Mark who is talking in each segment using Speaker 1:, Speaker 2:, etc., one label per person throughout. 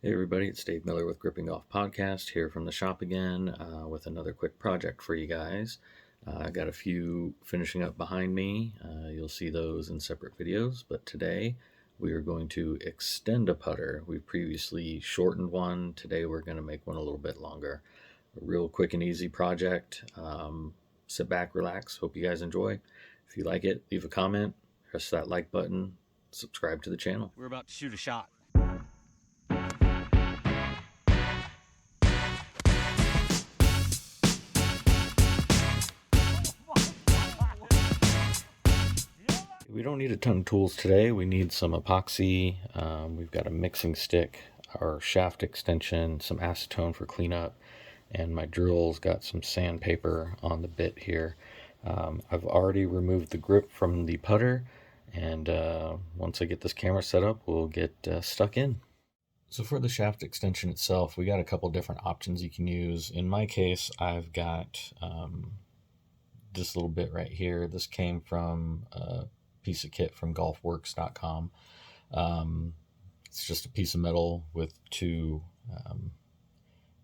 Speaker 1: Hey everybody, it's Dave Miller with Gripping Off Podcast here from the shop again with another quick project for you guys. I got a few finishing up behind me. You'll see those in separate videos, but today we are going to extend a putter. We've previously shortened one. Today we're going to make one a little bit longer. A real quick and easy project. Sit back, relax. Hope you guys enjoy. If you like it, leave a comment, press that like button, subscribe to the channel.
Speaker 2: We're about to shoot a shot.
Speaker 1: We don't need a ton of tools today. We need some epoxy. We've got a mixing stick, our shaft extension, some acetone for cleanup, and my drill's got some sandpaper on the bit here. I've already removed the grip from the putter, and once I get this camera set up, we'll get stuck in. So for the shaft extension itself, we got a couple different options you can use. In my case, I've got this little bit right here. This came from piece of kit from golfworks.com. It's just a piece of metal with two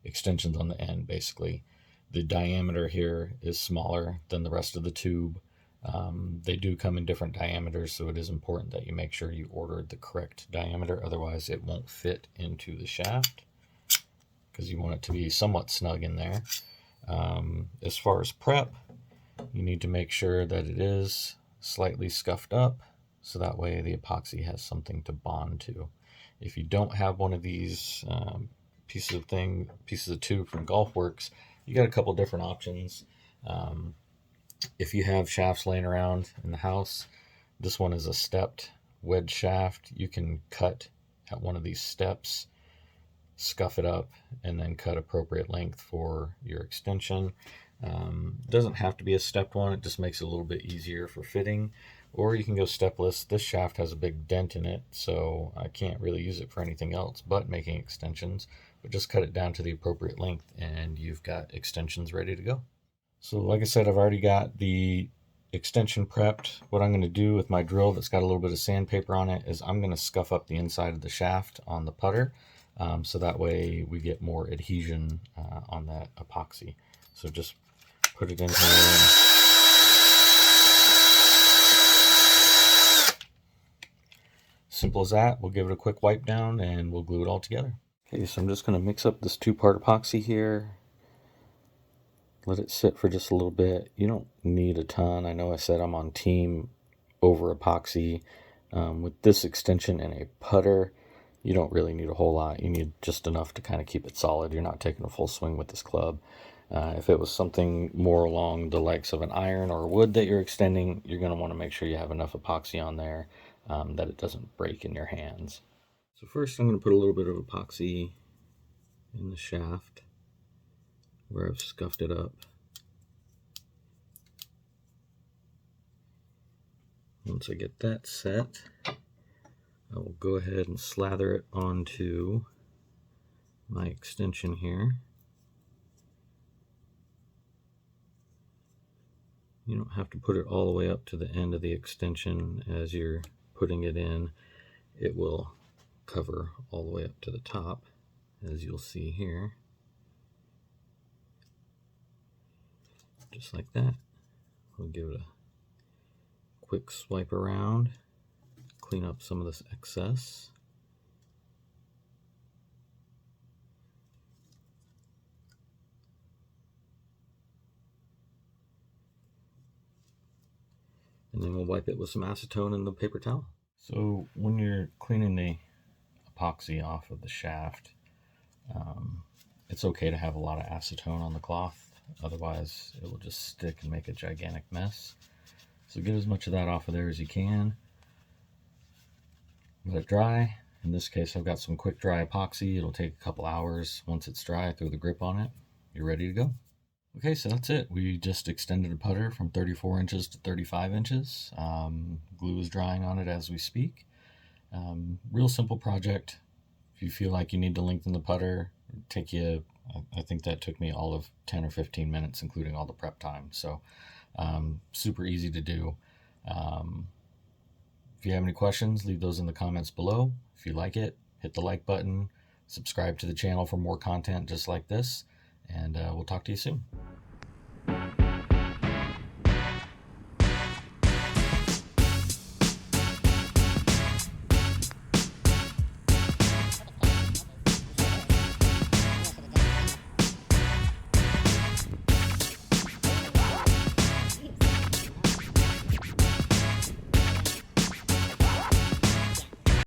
Speaker 1: extensions on the end, basically. The diameter here is smaller than the rest of the tube. They do come in different diameters, so it is important that you make sure you order the correct diameter, otherwise it won't fit into the shaft because you want it to be somewhat snug in there. As far as prep, you need to make sure that it is slightly scuffed up, so that way the epoxy has something to bond to. If you don't have one of these pieces of tube from Golfworks, you got a couple different options. If you have shafts laying around in the house, this one is a stepped wedge shaft. You can cut at one of these steps, scuff it up, and then cut appropriate length for your extension. It doesn't have to be a stepped one, it just makes it a little bit easier for fitting. Or you can go stepless. This shaft has a big dent in it, so I can't really use it for anything else but making extensions. But just cut it down to the appropriate length and you've got extensions ready to go. So like I said, I've already got the extension prepped. What I'm going to do with my drill that's got a little bit of sandpaper on it is I'm going to scuff up the inside of the shaft on the putter, so that way we get more adhesion on that epoxy. So just put it in here. Simple as that. We'll give it a quick wipe down and we'll glue it all together. Okay, so I'm just going to mix up this 2-part epoxy here. Let it sit for just a little bit. You don't need a ton. I know I said I'm on team over epoxy. With this extension and a putter, you don't really need a whole lot. You need just enough to kind of keep it solid. You're not taking a full swing with this club. If it was something more along the likes of an iron or wood that you're extending, you're going to want to make sure you have enough epoxy on there that it doesn't break in your hands. So first I'm going to put a little bit of epoxy in the shaft where I've scuffed it up. Once I get that set, I will go ahead and slather it onto my extension here. You don't have to put it all the way up to the end of the extension as you're putting it in. It will cover all the way up to the top, as you'll see here. Just like that. We'll give it a quick swipe around, clean up some of this excess. And then we'll wipe it with some acetone and the paper towel. So when you're cleaning the epoxy off of the shaft, it's okay to have a lot of acetone on the cloth, otherwise it will just stick and make a gigantic mess. So get as much of that off of there as you can. Let it dry. In this case, I've got some quick dry epoxy. It'll take a couple hours. Once it's dry, throw the grip on it. You're ready to go. Okay, so that's it. We just extended a putter from 34 inches to 35 inches. Glue is drying on it as we speak. Real simple project. If you feel like you need to lengthen the putter, take you, I think that took me all of 10 or 15 minutes, including all the prep time. So super easy to do. If you have any questions, leave those in the comments below. If you like it, hit the like button. Subscribe to the channel for more content just like this, and we'll talk to you soon.